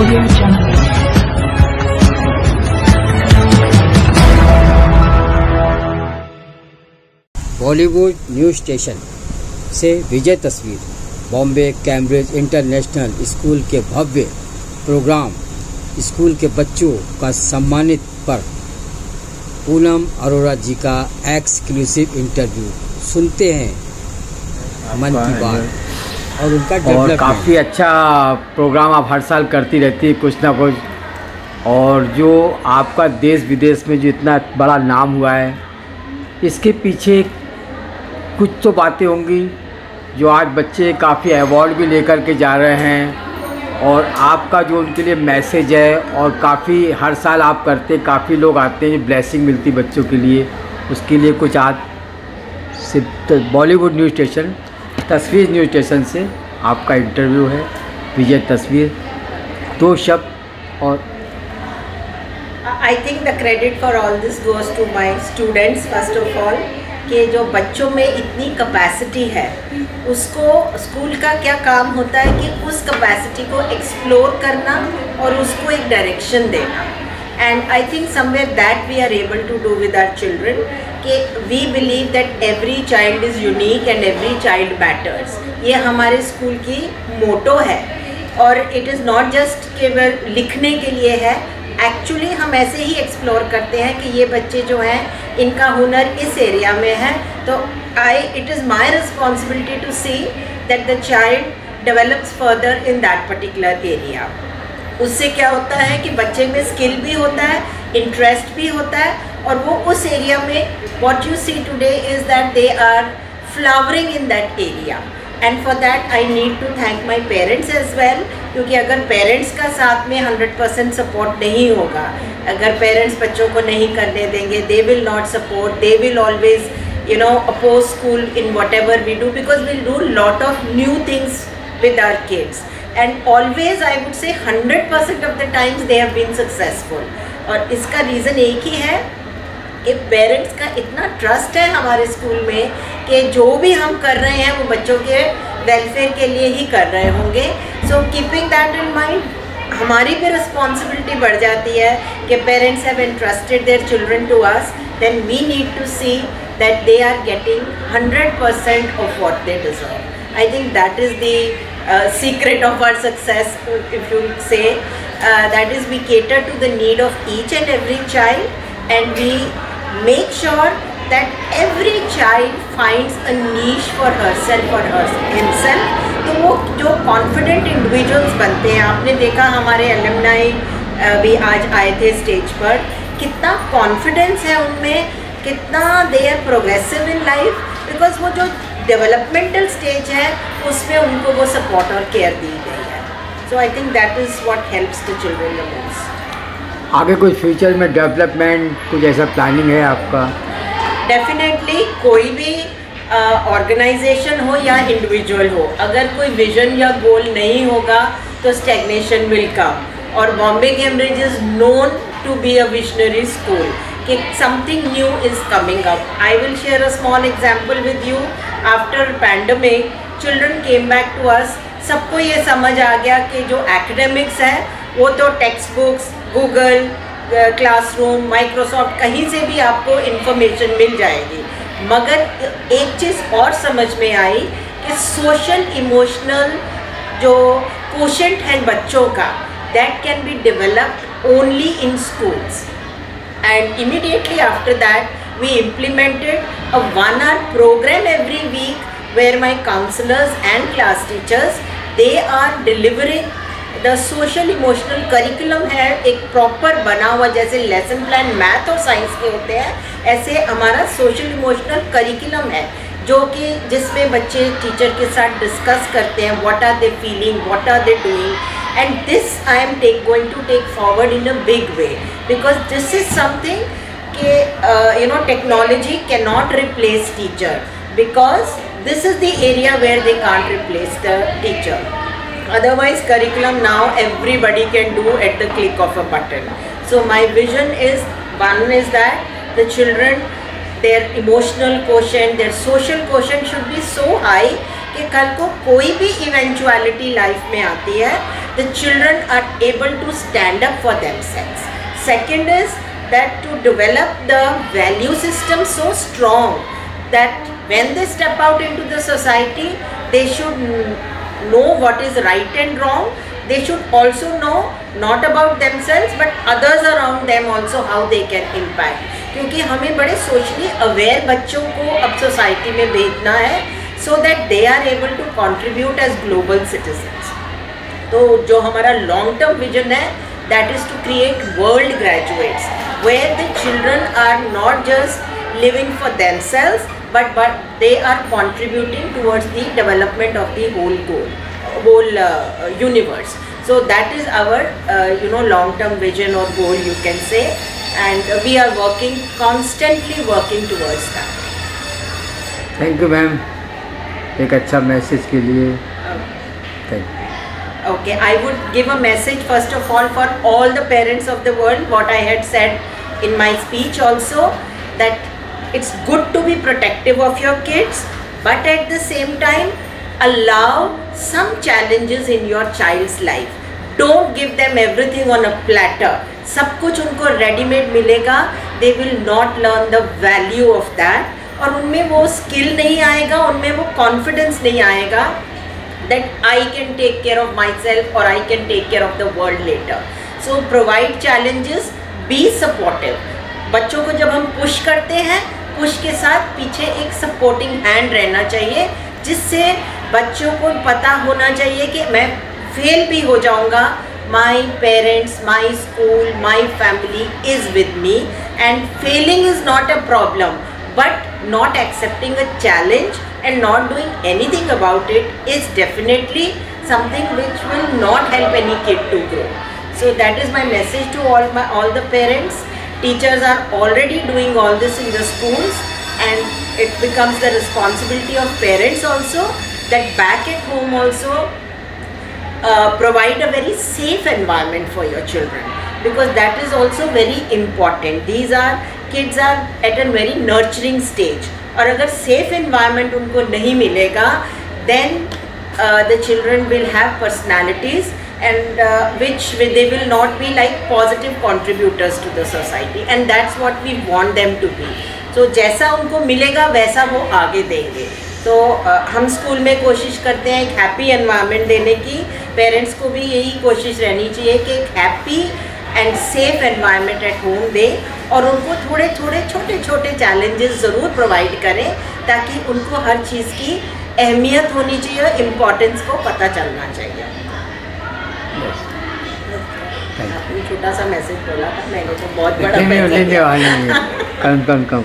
Audio Jungle. Bollywood news station से विजय तस्वीर। Bombay Cambridge international school के भव्य प्रोग्राम स्कूल के बच्चों का सम्मानित पर पूनम अरोड़ा जी का एक्सक्लूसिव इंटरव्यू सुनते हैं मन की बात और उनका डेवलपमेंट। काफ़ी अच्छा प्रोग्राम आप हर साल करती रहती है कुछ ना कुछ, और जो आपका देश विदेश में जो इतना बड़ा नाम हुआ है इसके पीछे कुछ तो बातें होंगी जो आज बच्चे काफ़ी अवार्ड भी लेकर के जा रहे हैं, और आपका जो उनके लिए मैसेज है और काफ़ी हर साल आप करते, काफ़ी लोग आते हैं, ब्लेसिंग मिलती बच्चों के लिए, उसके लिए कुछ आज से बॉलीवुड न्यूज़ स्टेशन तस्वीर न्यूज़ स्टेशन से आपका इंटरव्यू है। विजय तस्वीर, दो शब्द। और I think the credit for all this goes to my students first of all, कि जो बच्चों में इतनी कैपेसिटी है उसको स्कूल का क्या काम होता है कि उस कैपेसिटी को एक्सप्लोर करना और उसको एक डायरेक्शन देना। And I think somewhere that we are able to do with our children, कि we believe that every child is unique and every child matters. ये हमारे स्कूल की मोटो है, और इट इज़ नॉट जस्ट केवल लिखने के लिए है, एक्चुअली हम ऐसे ही एक्सप्लोर करते हैं कि ये बच्चे जो हैं इनका हुनर इस एरिया में है, तो it is my responsibility to see that the child develops further in that particular area. उससे क्या होता है कि बच्चे में स्किल भी होता है, इंटरेस्ट भी होता है, और वो उस एरिया में what you see today is that they are flowering in that area. And for that I need to thank my parents as well, क्योंकि अगर पेरेंट्स का साथ में 100% सपोर्ट नहीं होगा, अगर पेरेंट्स बच्चों को नहीं करने देंगे, they will not support, they will always oppose school in whatever we do, because we'll do lot of new things with our kids, and always I would say 100% of the times they have been successful. और इसका reason एक ही है कि parents का इतना trust है हमारे school में कि जो भी हम कर रहे हैं वो बच्चों के वेलफेयर के लिए ही कर रहे होंगे। So keeping that in mind, हमारी भी रिस्पॉन्सिबिलिटी बढ़ जाती है कि parents have entrusted their children to us, then we need to see that they are getting 100% of what they deserve. I think that is the secret of our success, if you say, that is we cater to the need of each and every child, and we make sure that every child finds a niche for herself or himself। तो वो जो confident individuals बनते हैं, आपने देखा हमारे alumni भी आज आए थे स्टेज पर, कितना confidence है उनमें, कितना they are progressive in life, because वो जो डेवलपमेंटल स्टेज है उसमें उनको वो सपोर्ट और केयर दी गई है। So I think that is what helps the children the most. आगे कुछ फ्यूचर में डेवलपमेंट कुछ ऐसा प्लानिंग है आपका? डेफिनेटली, कोई भी ऑर्गेनाइजेशन हो या इंडिविजुअल हो, अगर कोई विजन या गोल नहीं होगा तो स्टैग्नेशन विल कम, और Bombay Cambridge is known to be a visionary school, कि something new is coming up. I will share a small example with you. After pandemic, children came back to us. सबको ये समझ आ गया कि जो academics है वो तो text books, Google classroom, Microsoft, कहीं से भी आपको इंफॉर्मेशन मिल जाएगी, मगर एक चीज़ और समझ में आई कि सोशल इमोशनल जो क्वोशेंट है बच्चों का, that can be developed only in schools. And immediately after that we implemented a 1-hour program every week where my counselors and class teachers, they are delivering the social emotional curriculum है, एक proper बना हुआ, जैसे lesson plan math और science के होते हैं, ऐसे हमारा सोशल इमोशनल करिकुलम है, जो कि जिसमें बच्चे टीचर के साथ डिस्कस करते हैं what are they feeling, what are they doing, and this I am going to take forward in a big way, because this is something कि technology cannot replace teacher, because this is the area where they can't replace the teacher. Otherwise curriculum now everybody can do at the click of a button. So my vision is, one is that the children, their emotional quotient, their social quotient should be so high कि कल को कोई भी eventuality life में आती है, the children are able to stand up for themselves. Second is that to develop the value system so strong that when they step out into the society, they should know what is right and wrong. They should also know not about themselves but others around them also, how they can impact. क्योंकि हमें बड़े socially aware बच्चों को अब society में भेजना है, so that they are able to contribute as global citizens. तो जो हमारा लॉन्ग टर्म विजन है, that is to create world graduates where the children are not just living for themselves but they are contributing towards the development of the whole universe. So that is our long term vision or goal, you can say, and we are constantly working towards that. Thank you ma'am, एक अच्छा message के लिए. Thank you. Okay, I would give a message first of all for all the parents of the world, what I had said in my speech also, that it's good to be protective of your kids, but at the same time allow some challenges in your child's life. Don't give them everything on a platter. सब कुछ उनको readymade मिलेगा, they will not learn the value of that, और उनमें वो skill नहीं आएगा, उनमें वो कॉन्फिडेंस नहीं आएगा that I can take care of myself or I can take care of the world later. So provide challenges, be supportive. बच्चों को जब हम पुश करते हैं, पुश के साथ पीछे एक सपोर्टिंग हैंड रहना चाहिए, जिससे बच्चों को पता होना चाहिए कि मैं फेल भी हो जाऊंगा, my parents, my school, my family is with me, and failing is not a problem, but not accepting a challenge and not doing anything about it is definitely something which will not help any kid to grow. So that is my message to all the parents. Teachers are already doing all this in the schools, and it becomes the responsibility of parents also, that back at home also provide a very safe environment for your children, because that is also very important. Kids are at a very nurturing stage, और अगर safe environment उनको नहीं मिलेगा, then the children will have personalities and which they will not be like positive contributors to the society, and that's what we want them to be. So जैसा उनको मिलेगा वैसा वो आगे देंगे. तो हम स्कूल में कोशिश करते हैं एक हैप्पी एनवायरनमेंट देने की. पेरेंट्स को भी यही कोशिश रहनी चाहिए कि एक happy and safe environment at home दें, और उनको थोड़े छोटे छोटे चैलेंजेस ज़रूर प्रोवाइड करें, ताकि उनको हर चीज़ की अहमियत होनी चाहिए, इम्पोर्टेंस को पता चलना चाहिए. आपने छोटा सा मैसेज बोला था, मैंने तो बहुत बड़ा मैसेज कम